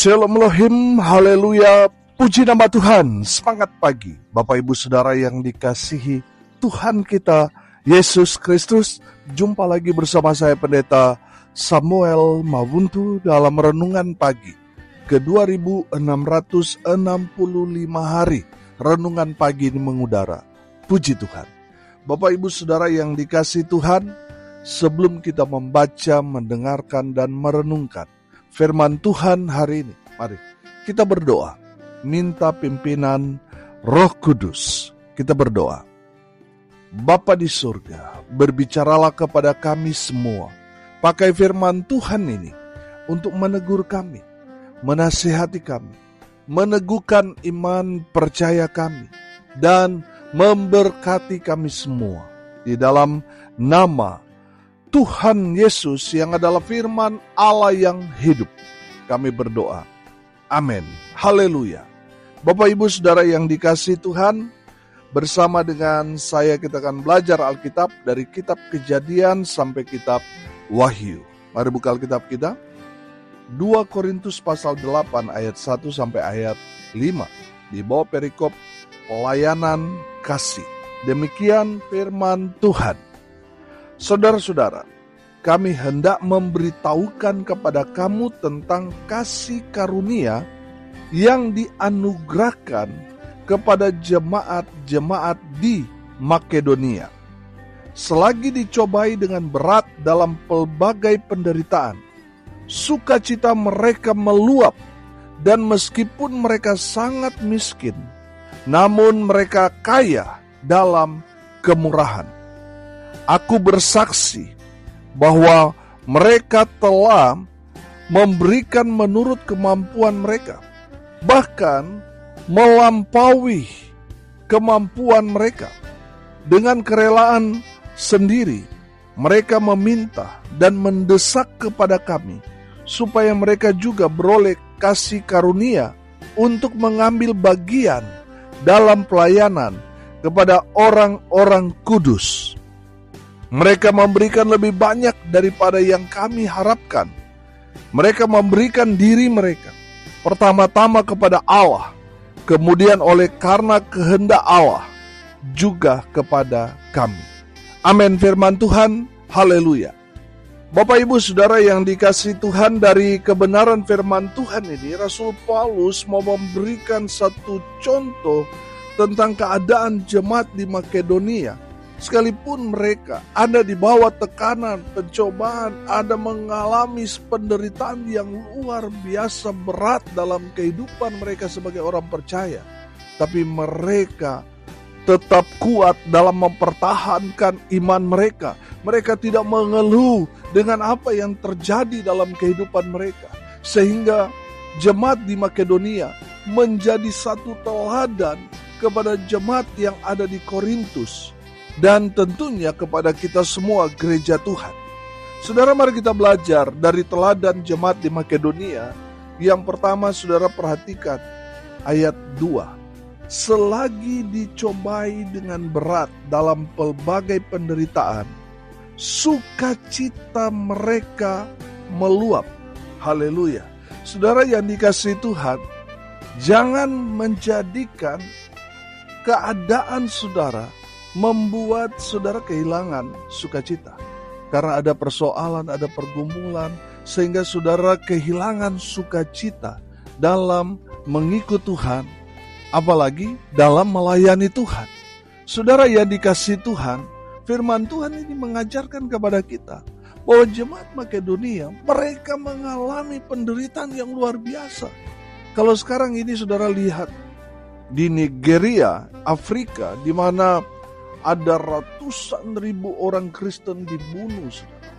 Shalom Elohim, haleluya, puji nama Tuhan. Semangat pagi Bapak Ibu Saudara yang dikasihi Tuhan kita Yesus Kristus. Jumpa lagi bersama saya Pendeta Samuel Mawuntu dalam renungan pagi ke 2665 hari. Renungan pagi ini mengudara. Puji Tuhan. Bapak Ibu Saudara yang dikasihi Tuhan, sebelum kita membaca, mendengarkan dan merenungkan firman Tuhan hari ini, mari kita berdoa, minta pimpinan Roh Kudus. Kita berdoa. Bapa di surga, berbicaralah kepada kami semua. Pakai firman Tuhan ini untuk menegur kami, menasihati kami, meneguhkan iman percaya kami, dan memberkati kami semua. Di dalam nama Tuhan Yesus yang adalah firman Allah yang hidup, kami berdoa. Amin. Haleluya. Bapak Ibu Saudara yang dikasihi Tuhan, bersama dengan saya kita akan belajar Alkitab dari kitab Kejadian sampai kitab Wahyu. Mari buka Alkitab kita. 2 Korintus pasal 8 ayat 1 sampai ayat 5. Di bawah perikop pelayanan kasih. Demikian firman Tuhan. Saudara-saudara, kami hendak memberitahukan kepada kamu tentang kasih karunia yang dianugerahkan kepada jemaat-jemaat di Makedonia. Selagi dicobai dengan berat dalam pelbagai penderitaan, sukacita mereka meluap, dan meskipun mereka sangat miskin, namun mereka kaya dalam kemurahan. Aku bersaksi bahwa mereka telah memberikan menurut kemampuan mereka, bahkan melampaui kemampuan mereka. Dengan kerelaan sendiri, mereka meminta dan mendesak kepada kami, supaya mereka juga beroleh kasih karunia untuk mengambil bagian dalam pelayanan kepada orang-orang kudus. Mereka memberikan lebih banyak daripada yang kami harapkan. Mereka memberikan diri mereka pertama-tama kepada Allah, kemudian oleh karena kehendak Allah juga kepada kami. Amin firman Tuhan. Haleluya. Bapak Ibu Saudara yang dikasihi Tuhan, dari kebenaran firman Tuhan ini Rasul Paulus mau memberikan satu contoh tentang keadaan jemaat di Makedonia. Sekalipun mereka ada di bawah tekanan, pencobaan, ada mengalami penderitaan yang luar biasa berat dalam kehidupan mereka sebagai orang percaya, tapi mereka tetap kuat dalam mempertahankan iman mereka. Mereka tidak mengeluh dengan apa yang terjadi dalam kehidupan mereka, sehingga jemaat di Makedonia menjadi satu teladan kepada jemaat yang ada di Korintus, dan tentunya kepada kita semua gereja Tuhan. Saudara, mari kita belajar dari teladan jemaat di Makedonia. Yang pertama, saudara perhatikan ayat 2. Selagi dicobai dengan berat dalam pelbagai penderitaan, sukacita mereka meluap. Haleluya. Saudara yang dikasihi Tuhan, jangan menjadikan keadaan saudara membuat saudara kehilangan sukacita. Karena ada persoalan, ada pergumulan, sehingga saudara kehilangan sukacita dalam mengikut Tuhan, apalagi dalam melayani Tuhan. Saudara yang dikasihi Tuhan, firman Tuhan ini mengajarkan kepada kita bahwa jemaat Makedonia, mereka mengalami penderitaan yang luar biasa. Kalau sekarang ini saudara lihat di Nigeria, Afrika, di mana ada ratusan ribu orang Kristen dibunuh, saudara,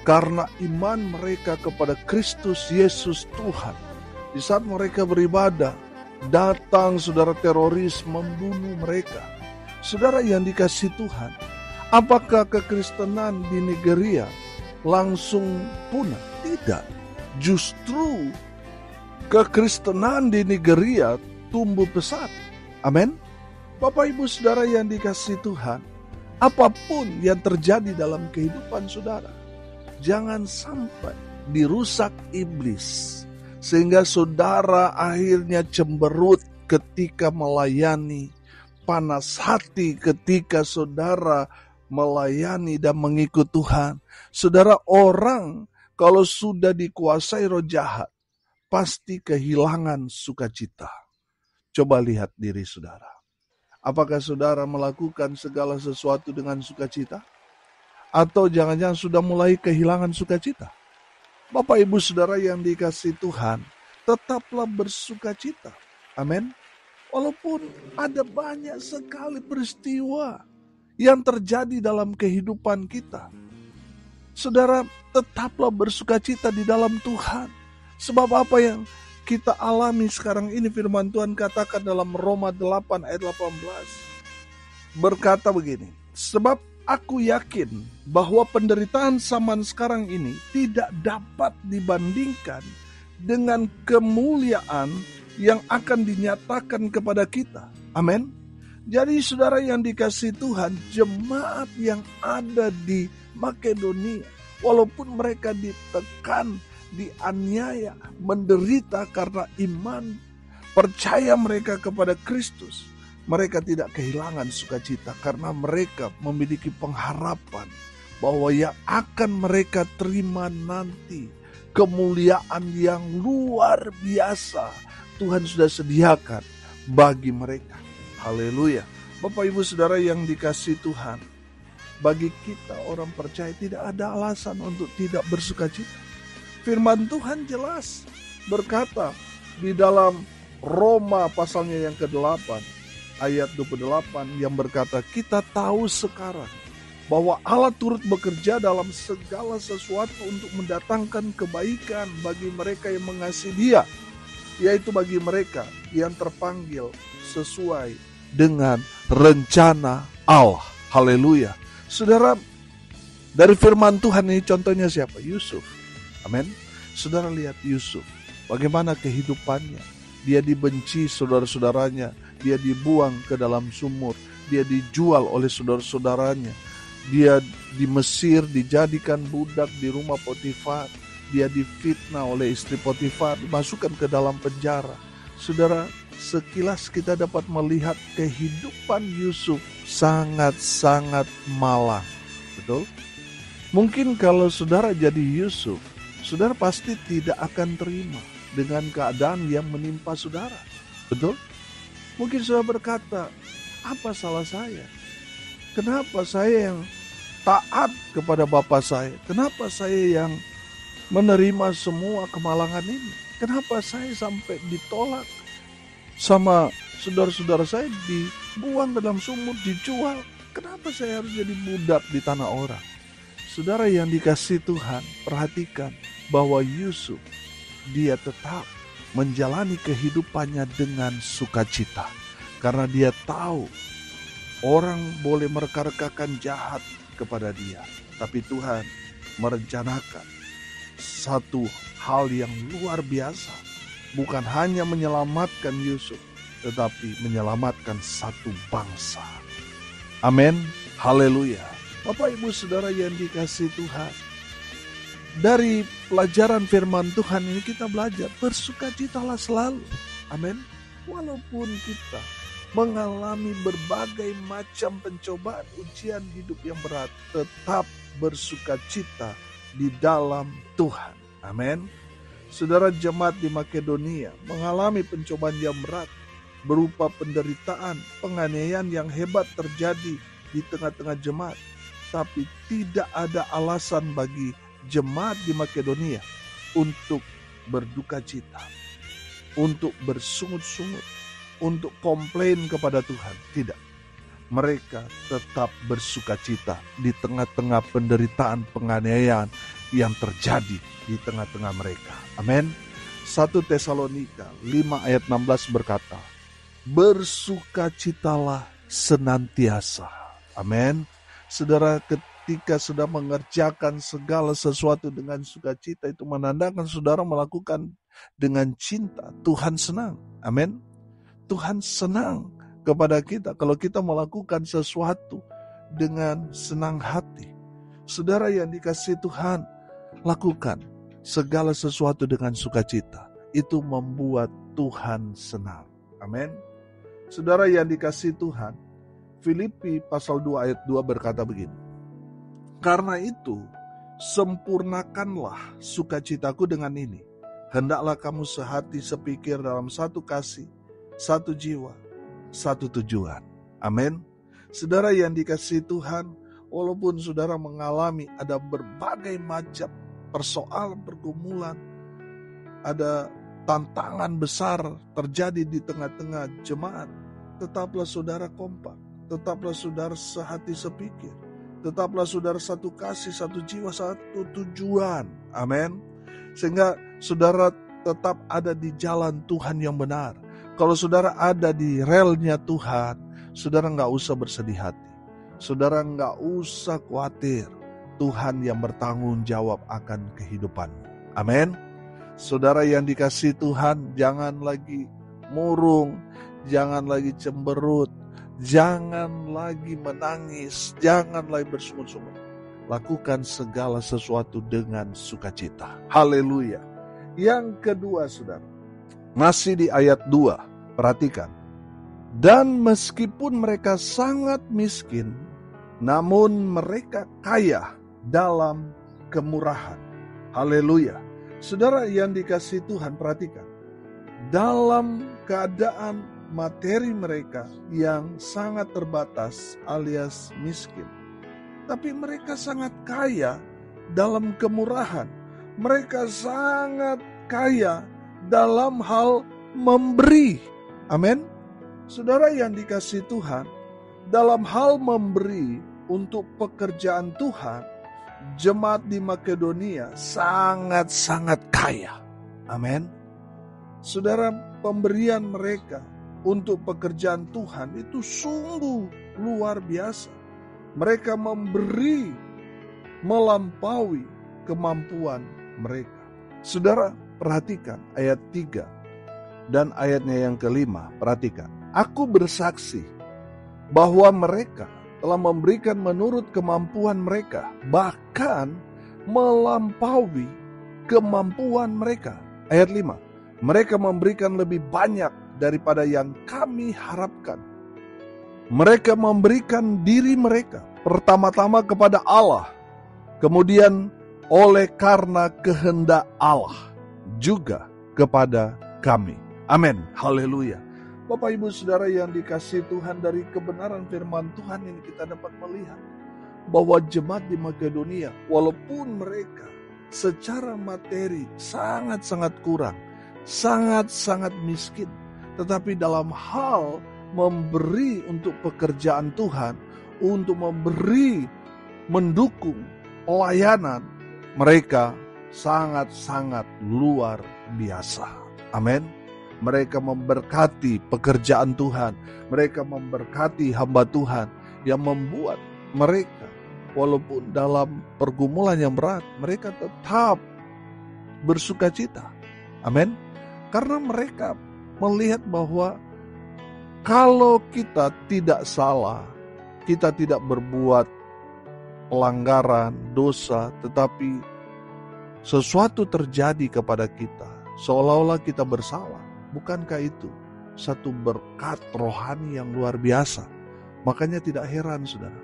karena iman mereka kepada Kristus Yesus Tuhan. Di saat mereka beribadah, datang saudara teroris membunuh mereka. Saudara yang dikasihi Tuhan, apakah kekristenan di Nigeria langsung punah? Tidak. Justru kekristenan di Nigeria tumbuh pesat. Amin. Bapak Ibu Saudara yang dikasihi Tuhan, apapun yang terjadi dalam kehidupan saudara, jangan sampai dirusak iblis, Sehingga saudara akhirnya cemberut ketika melayani, panas hati ketika saudara melayani dan mengikut Tuhan. Saudara, orang kalau sudah dikuasai roh jahat, pasti kehilangan sukacita. Coba lihat diri saudara. Apakah saudara melakukan segala sesuatu dengan sukacita? Atau jangan-jangan sudah mulai kehilangan sukacita? Bapak ibu saudara yang dikasihi Tuhan, tetaplah bersukacita. Amin. Walaupun ada banyak sekali peristiwa yang terjadi dalam kehidupan kita, saudara tetaplah bersukacita di dalam Tuhan. Sebab apa yang kita alami sekarang ini, firman Tuhan katakan dalam Roma 8 ayat 18. Berkata begini, sebab aku yakin bahwa penderitaan zaman sekarang ini tidak dapat dibandingkan dengan kemuliaan yang akan dinyatakan kepada kita. Amin. Jadi saudara yang dikasihi Tuhan, jemaat yang ada di Makedonia, walaupun mereka ditekan, dianiaya, menderita karena iman, percaya mereka kepada Kristus, mereka tidak kehilangan sukacita karena mereka memiliki pengharapan bahwa yang akan mereka terima nanti kemuliaan yang luar biasa Tuhan sudah sediakan bagi mereka. Haleluya. Bapak ibu saudara yang dikasihi Tuhan, bagi kita orang percaya tidak ada alasan untuk tidak bersukacita. Firman Tuhan jelas berkata di dalam Roma pasalnya yang ke-8 ayat 28 yang berkata, kita tahu sekarang bahwa Allah turut bekerja dalam segala sesuatu untuk mendatangkan kebaikan bagi mereka yang mengasihi Dia, yaitu bagi mereka yang terpanggil sesuai dengan rencana Allah. Haleluya. Saudara, dari firman Tuhan ini contohnya siapa? Yusuf. Amin. Saudara lihat Yusuf, bagaimana kehidupannya. Dia dibenci saudara-saudaranya, dia dibuang ke dalam sumur, dia dijual oleh saudara-saudaranya, dia di Mesir dijadikan budak di rumah Potifar, dia difitnah oleh istri Potifar, dimasukkan ke dalam penjara. Saudara, sekilas kita dapat melihat kehidupan Yusuf sangat-sangat malang. Betul? Mungkin kalau saudara jadi Yusuf, saudara pasti tidak akan terima dengan keadaan yang menimpa saudara. Betul? Mungkin saudara berkata, apa salah saya? Kenapa saya yang taat kepada Bapa saya? Kenapa saya yang menerima semua kemalangan ini? Kenapa saya sampai ditolak sama saudara-saudara saya, dibuang dalam sumur, dijual? Kenapa saya harus jadi budak di tanah orang? Saudara yang dikasihi Tuhan, perhatikan bahwa Yusuf, dia tetap menjalani kehidupannya dengan sukacita. Karena dia tahu orang boleh mereka-rekakan jahat kepada dia, tapi Tuhan merencanakan satu hal yang luar biasa. Bukan hanya menyelamatkan Yusuf, tetapi menyelamatkan satu bangsa. Amin. Haleluya. Bapak ibu saudara yang dikasihi Tuhan, dari pelajaran firman Tuhan ini kita belajar bersukacitalah selalu. Amin. Walaupun kita mengalami berbagai macam pencobaan, ujian hidup yang berat, tetap bersukacita di dalam Tuhan. Amin. Saudara, jemaat di Makedonia mengalami pencobaan yang berat berupa penderitaan, penganiayaan yang hebat terjadi di tengah-tengah jemaat. Tapi tidak ada alasan bagi jemaat di Makedonia untuk berduka cita, untuk bersungut-sungut, untuk komplain kepada Tuhan. Tidak. Mereka tetap bersukacita di tengah-tengah penderitaan, penganiayaan yang terjadi di tengah-tengah mereka. Amin. 1 Tesalonika 5 ayat 16 berkata, bersukacitalah senantiasa. Amin. Saudara, ketika sudah mengerjakan segala sesuatu dengan sukacita, itu menandakan saudara melakukan dengan cinta. Tuhan senang. Amin. Tuhan senang kepada kita kalau kita melakukan sesuatu dengan senang hati. Saudara yang dikasihi Tuhan, lakukan segala sesuatu dengan sukacita. itu membuat Tuhan senang. Amin. Saudara yang dikasihi Tuhan, Filipi pasal 2 ayat 2 berkata begini. Karena itu, sempurnakanlah sukacitaku dengan ini. Hendaklah kamu sehati sepikir dalam satu kasih, satu jiwa, satu tujuan. Amin. Saudara yang dikasihi Tuhan, walaupun saudara mengalami ada berbagai macam persoalan, pergumulan, ada tantangan besar terjadi di tengah-tengah jemaat, tetaplah saudara kompak, tetaplah saudara sehati sepikir, tetaplah saudara satu kasih, satu jiwa, satu tujuan. Amin. Sehingga saudara tetap ada di jalan Tuhan yang benar. Kalau saudara ada di relnya Tuhan, saudara nggak usah bersedih hati. Saudara nggak usah khawatir. Tuhan yang bertanggung jawab akan kehidupanmu. Amin. Saudara yang dikasihi Tuhan, jangan lagi murung, jangan lagi cemberut, jangan lagi menangis, jangan lagi bersungut-sungut. Lakukan segala sesuatu dengan sukacita. Haleluya. Yang kedua, saudara, masih di ayat 2, perhatikan. Dan meskipun mereka sangat miskin, namun mereka kaya dalam kemurahan. Haleluya. Saudara yang dikasihi Tuhan, perhatikan. Dalam keadaan materi mereka yang sangat terbatas alias miskin, tapi mereka sangat kaya dalam kemurahan. Mereka sangat kaya dalam hal memberi. Amin. Saudara yang dikasihi Tuhan, dalam hal memberi untuk pekerjaan Tuhan, jemaat di Makedonia sangat-sangat kaya. Amin. Saudara, pemberian mereka untuk pekerjaan Tuhan itu sungguh luar biasa. Mereka memberi melampaui kemampuan mereka. Saudara, perhatikan ayat 3 dan ayatnya yang kelima. Perhatikan. Aku bersaksi bahwa mereka telah memberikan menurut kemampuan mereka, bahkan melampaui kemampuan mereka. Ayat 5. Mereka memberikan lebih banyak daripada yang kami harapkan. Mereka memberikan diri mereka pertama-tama kepada Allah, kemudian oleh karena kehendak Allah juga kepada kami. Amin. Haleluya. Bapak Ibu Saudara yang dikasihi Tuhan, dari kebenaran firman Tuhan ini kita dapat melihat bahwa jemaat di Makedonia, walaupun mereka secara materi sangat-sangat kurang, sangat-sangat miskin, tetapi dalam hal memberi untuk pekerjaan Tuhan, untuk memberi, mendukung pelayanan, mereka sangat-sangat luar biasa. Amin. Mereka memberkati pekerjaan Tuhan, mereka memberkati hamba Tuhan, yang membuat mereka walaupun dalam pergumulan yang berat, mereka tetap bersukacita. Amin. Karena mereka melihat bahwa kalau kita tidak salah, kita tidak berbuat pelanggaran, dosa, tetapi sesuatu terjadi kepada kita, seolah-olah kita bersalah. Bukankah itu satu berkat rohani yang luar biasa? Makanya tidak heran, saudara,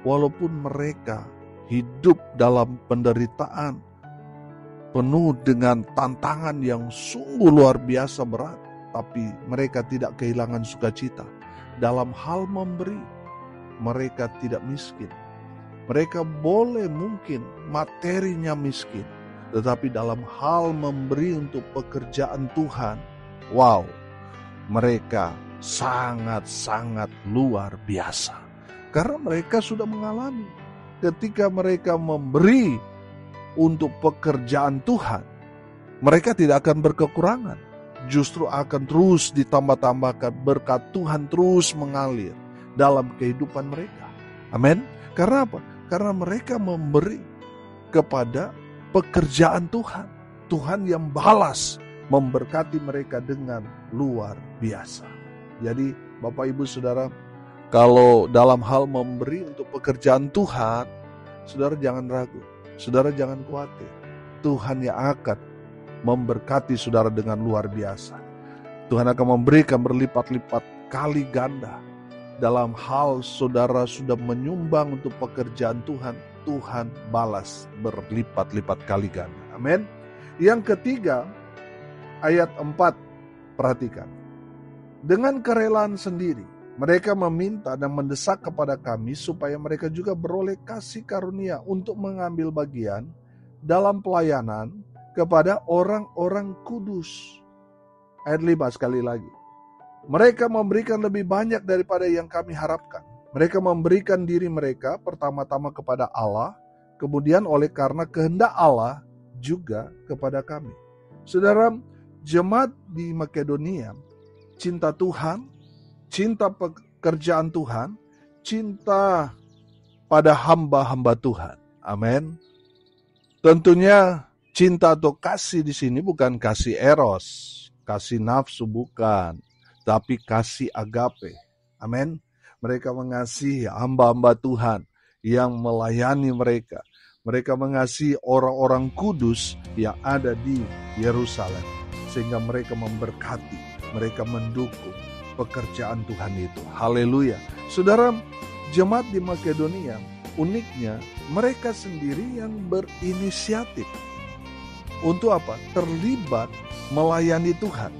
walaupun mereka hidup dalam penderitaan, penuh dengan tantangan yang sungguh luar biasa berat, tapi mereka tidak kehilangan sukacita. Dalam hal memberi, mereka tidak miskin. Mereka boleh mungkin materinya miskin, tetapi dalam hal memberi untuk pekerjaan Tuhan, wow, mereka sangat-sangat luar biasa. Karena mereka sudah mengalami ketika mereka memberi untuk pekerjaan Tuhan, mereka tidak akan berkekurangan. Justru akan terus ditambah-tambahkan, berkat Tuhan terus mengalir dalam kehidupan mereka. Amin. Karena apa? Karena mereka memberi kepada pekerjaan Tuhan. Tuhan yang balas memberkati mereka dengan luar biasa. Jadi Bapak Ibu Saudara, kalau dalam hal memberi untuk pekerjaan Tuhan, saudara jangan ragu, saudara jangan khawatir. Tuhan yang akan memberkati saudara dengan luar biasa. Tuhan akan memberikan berlipat-lipat kali ganda. Dalam hal saudara sudah menyumbang untuk pekerjaan Tuhan, Tuhan balas berlipat-lipat kali ganda. Amin. Yang ketiga, ayat 4, perhatikan. Dengan kerelaan sendiri, mereka meminta dan mendesak kepada kami supaya mereka juga beroleh kasih karunia untuk mengambil bagian dalam pelayanan kepada orang-orang kudus. Ayat 5 sekali lagi. Mereka memberikan lebih banyak daripada yang kami harapkan. Mereka memberikan diri mereka pertama-tama kepada Allah, kemudian oleh karena kehendak Allah juga kepada kami. Saudara, jemaat di Makedonia, cinta Tuhan, cinta pekerjaan Tuhan, cinta pada hamba-hamba Tuhan. Amin. Tentunya cinta atau kasih di sini bukan kasih eros, kasih nafsu bukan, tapi kasih agape. Amin. Mereka mengasihi hamba-hamba Tuhan yang melayani mereka. Mereka mengasihi orang-orang kudus yang ada di Yerusalem. Sehingga mereka memberkati, mereka mendukung pekerjaan Tuhan itu. Haleluya. Saudara, jemaat di Makedonia, uniknya mereka sendiri yang berinisiatif. Untuk apa? Terlibat melayani Tuhan.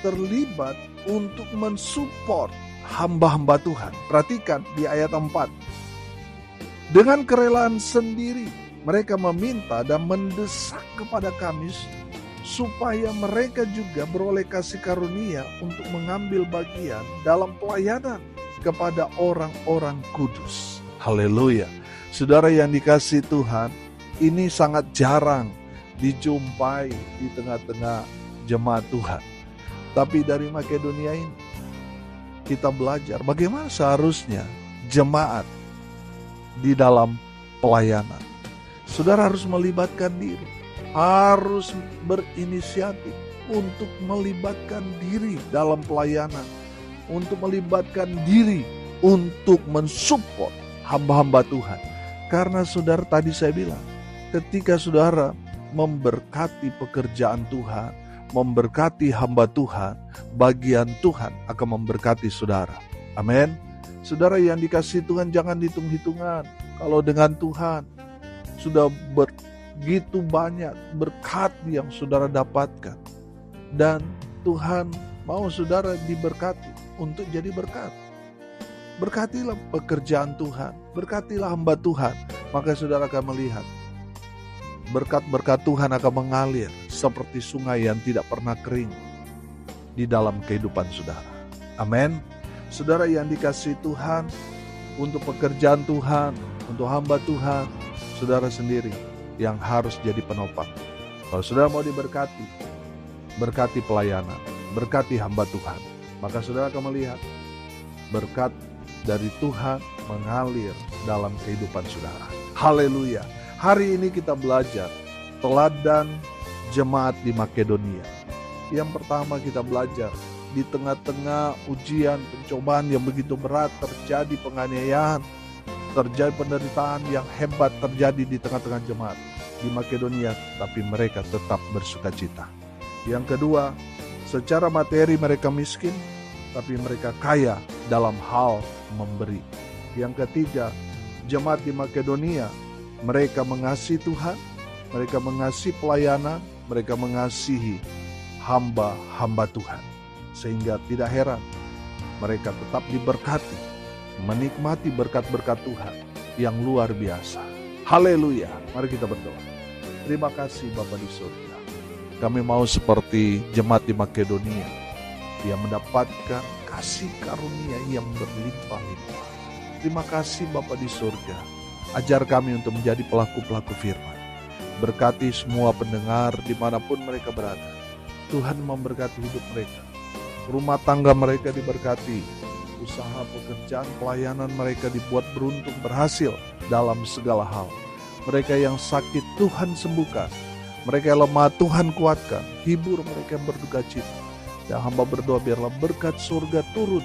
Terlibat untuk mensupport hamba-hamba Tuhan. Perhatikan di ayat 4. Dengan kerelaan sendiri, mereka meminta dan mendesak kepada kami supaya mereka juga beroleh kasih karunia untuk mengambil bagian dalam pelayanan kepada orang-orang kudus. Haleluya. Saudara yang dikasihi Tuhan, ini sangat jarang dijumpai di tengah-tengah jemaat Tuhan. Tapi dari Makedonia ini, kita belajar bagaimana seharusnya jemaat di dalam pelayanan. Saudara harus melibatkan diri, harus berinisiatif untuk melibatkan diri dalam pelayanan, untuk melibatkan diri untuk mensupport hamba-hamba Tuhan. Karena saudara, tadi saya bilang, ketika saudara memberkati pekerjaan Tuhan, memberkati hamba Tuhan, bagian Tuhan akan memberkati saudara. Amin. Saudara yang dikasihi Tuhan, jangan hitung-hitungan. Kalau dengan Tuhan sudah begitu banyak berkat yang saudara dapatkan, dan Tuhan mau saudara diberkati untuk jadi berkat. Berkatilah pekerjaan Tuhan, berkatilah hamba Tuhan, maka saudara akan melihat berkat-berkat Tuhan akan mengalir seperti sungai yang tidak pernah kering di dalam kehidupan saudara. Amin. Saudara yang dikasihi Tuhan, untuk pekerjaan Tuhan, untuk hamba Tuhan, saudara sendiri yang harus jadi penopang. Kalau saudara mau diberkati, berkati pelayanan, berkati hamba Tuhan, maka saudara akan melihat berkat dari Tuhan mengalir dalam kehidupan saudara. Haleluya. Hari ini kita belajar teladan jemaat di Makedonia. Yang pertama kita belajar di tengah-tengah ujian, pencobaan yang begitu berat, terjadi penganiayaan, terjadi penderitaan yang hebat terjadi di tengah-tengah jemaat di Makedonia, tapi mereka tetap bersukacita. Yang kedua, secara materi mereka miskin, tapi mereka kaya dalam hal memberi. Yang ketiga, jemaat di Makedonia, mereka mengasihi Tuhan, mereka mengasihi pelayanan, mereka mengasihi hamba-hamba Tuhan. Sehingga tidak heran mereka tetap diberkati, menikmati berkat-berkat Tuhan yang luar biasa. Haleluya. Mari kita berdoa. Terima kasih Bapa di surga. Kami mau seperti jemaat di Makedonia yang mendapatkan kasih karunia yang berlimpah-limpah. Terima kasih Bapa di surga. Ajar kami untuk menjadi pelaku-pelaku firman. Berkati semua pendengar dimanapun mereka berada. Tuhan memberkati hidup mereka. Rumah tangga mereka diberkati. Usaha pekerjaan pelayanan mereka dibuat beruntung, berhasil dalam segala hal. Mereka yang sakit Tuhan sembuhkan. Mereka yang lemah Tuhan kuatkan. Hibur mereka yang berduka cita. Dan hamba berdoa biarlah berkat surga turun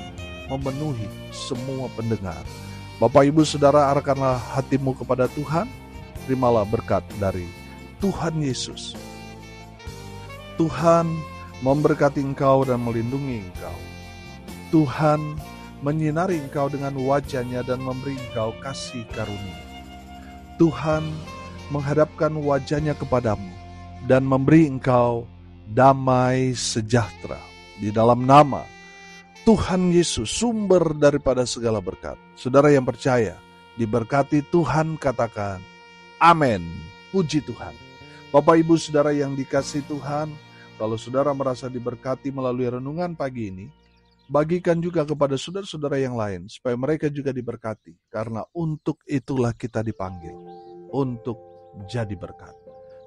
memenuhi semua pendengar. Bapak Ibu Saudara, arahkanlah hatimu kepada Tuhan. Terimalah berkat dari Tuhan Yesus. Tuhan memberkati engkau dan melindungi engkau. Tuhan menyinari engkau dengan wajah-Nya dan memberi engkau kasih karunia. Tuhan menghadapkan wajah-Nya kepadamu dan memberi engkau damai sejahtera. Di dalam nama Tuhan Yesus, sumber daripada segala berkat. Saudara yang percaya, diberkati Tuhan, katakan amin. Puji Tuhan. Bapak Ibu Saudara yang dikasihi Tuhan, kalau saudara merasa diberkati melalui renungan pagi ini, bagikan juga kepada saudara-saudara yang lain, supaya mereka juga diberkati. Karena untuk itulah kita dipanggil, untuk jadi berkat.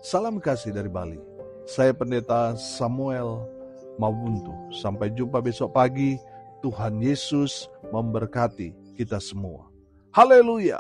Salam kasih dari Bali. Saya Pendeta Samuel Mabuntu. Sampai jumpa besok pagi. Tuhan Yesus memberkati kita semua. Haleluya.